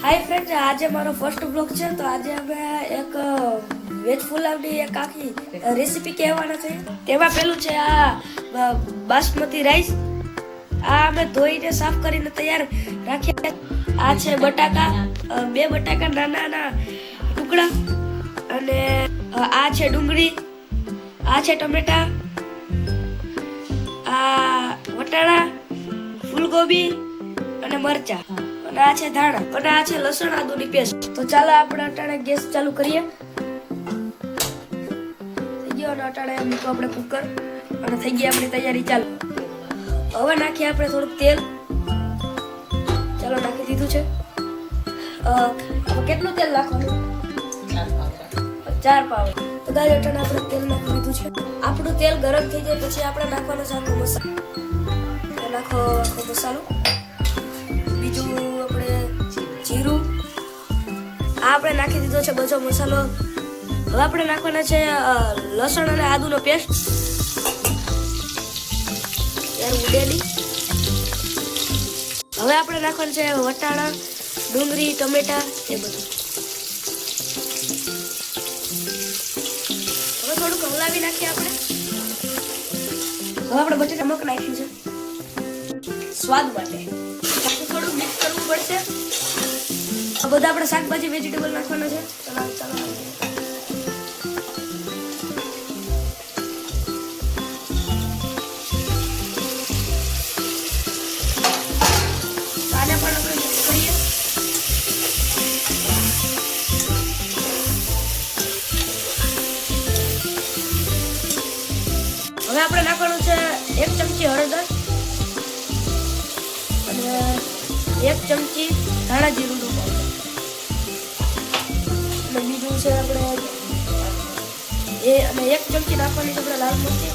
Hi friends, आज मारो first blog है। तो आज અમે એક વેજ પુલાવની એક આખી રેસીપી કહેવાના છે। તેમાં પેલું છે આ બાસમતી રાઈસ। આ અમે ધોઈને સાફ કરીને તૈયાર રાખ્યા। આ છે બટાકા, બે બટાકા નાના નાના ટુકડા, અને આ છે ડુંગળી, આ છે ટમેટા, આ વટાણા, ફૂલગોબી અને મરચા, અને આ છે ધાણા, અને આ છે લસણ આદુની પેસ્ટ। તો ચાલો આપણે અટાણે ગેસ ચાલુ કરીએ। થઈ ગયો અને અટાણે મૂકો આપણે કુકર, અને થઈ ગઈ આપણી તૈયારી ચાલુ। હવે નાખીએ આપણે થોડુંક તેલ। ચાલો નાખી દીધું છે। કેટલું તેલ નાખવાનું? 4 પાવ। તો ગાય અટાણે આપણે તેલ નાખી દીધું છે। આપણું તેલ ગરમ થઈ જાય પછી આપણે નાખવાનો છે આખો મસાલો। નાખો આખો મસાલો। બીજું આપણે જીરું, આ આપણે નાખી દીધો છે બધો મસાલો। હવે આપણે નાખવાના છે લસણ અને આદુનો પેસ્ટ, ઉડેલી। હવે આપણે નાખવાનું છે વટાણા, ડુંગળી, ટમેટા, એ બધું। હવે થોડુંક હલાવી નાખીએ આપણે। હવે આપણે બટેટા નમક નાખ્યું છે સ્વાદ માટે, થોડું મિક્સ કરવું પડશે। બધા આપણે શાકભાજી વેજીટેબલ નાખવાના છે। ચાલો ચાલો આને પણ આપણે મિક્સ કરીએ। હવે આપણે નાખવાનું છે 1 ચમચી હળદર અને 1 ચમચી ધાણા જીરુંનો પાવડર, અને બીજું છે આપણે અને 1 ચમચી નાખવાની છે આપણે લાલ મરચી,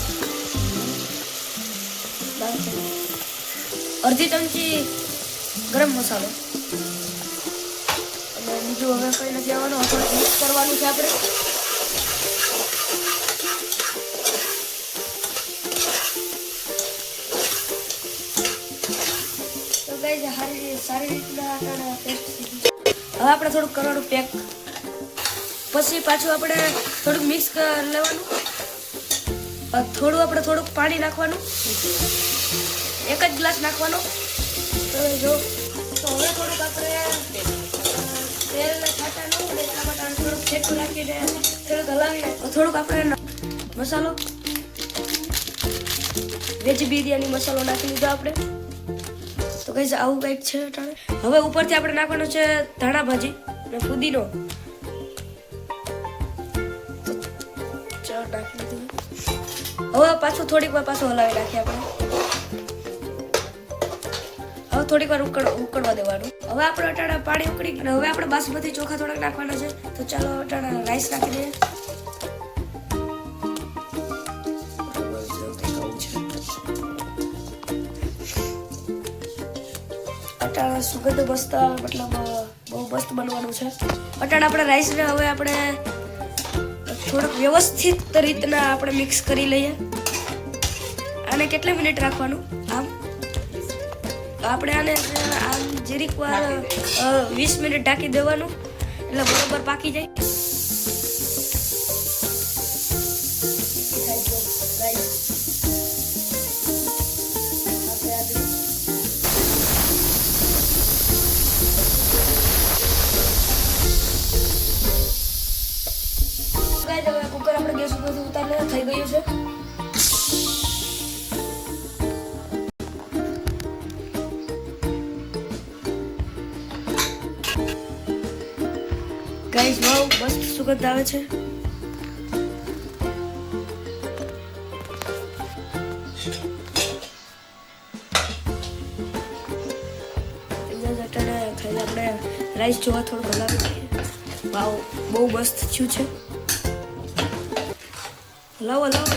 અડધી ચમચી ગરમ મસાલો, અને બીજું હવે કંઈ નથી આવવાનું। થોડું મિક્સ કરવાનું છે આપણે। તો ગાઈસ સારી રીતના પેસ્ટ થઈ ગઈ। હવે આપણે થોડુંક કરવાનું પેક, પછી પાછું આપણે થોડુંક મિક્સ લેવાનું। થોડુંક પાણી નાખવાનું, 1 જ ગ્લાસ નાખવાનો। તો જો તો હવે થોડુંક આપણે તેલને છાંટાનું અને એટલા માટે થોડુંક છેટું નાખીને થોડુંક હલાવીને થોડુંક આપણે મસાલો વેજ બિરયાની મસાલો નાખી દીધો આપણે। તો ગાઈસ આવું કંઈક છે અટાણે। હવે ઉપરથી આપણે નાખવાનું છે ધાણા ભાજી અને પુદીનો। નાખી દીધું। હવે પાછું થોડીક વાર પાછું હલાવી નાખીએ આપણે। હવે થોડીક વાર ઉકળવા દેવાનું। હવે આપણે અટાણા પાણી ઉકળી અને હવે આપણે બાસમતી ચોખા થોડાક નાખવાના છે। તો ચાલો અટાણા રાઈસ નાખી દઈએ। અટાણા સુગંધ મસ્ત, મતલબ બહુ મસ્ત બનવાનું છે અટાણા। આપણે રાઈસને હવે આપણે થોડુંક વ્યવસ્થિત રીતના આપણે મિક્સ કરી લઈએ। આને કેટલી મિનિટ રાખવાનું? આમ આપણે આને આમ જરીક વાર 20 મિનિટ ઢાંકી દેવાનું, એટલે બરોબર પાકી જાય। કુકર આપણે ગેસ ઉપરથી ઉતારીને થઈ ગયું છે। ગાઈસ બહુ મસ્ત સુગંધ આવે છે। આપણે રાઈસ જોવા થોડું હલાવી દઈએ। વાવ, બહુ મસ્ત થયું છે। હલાવો હલાવો।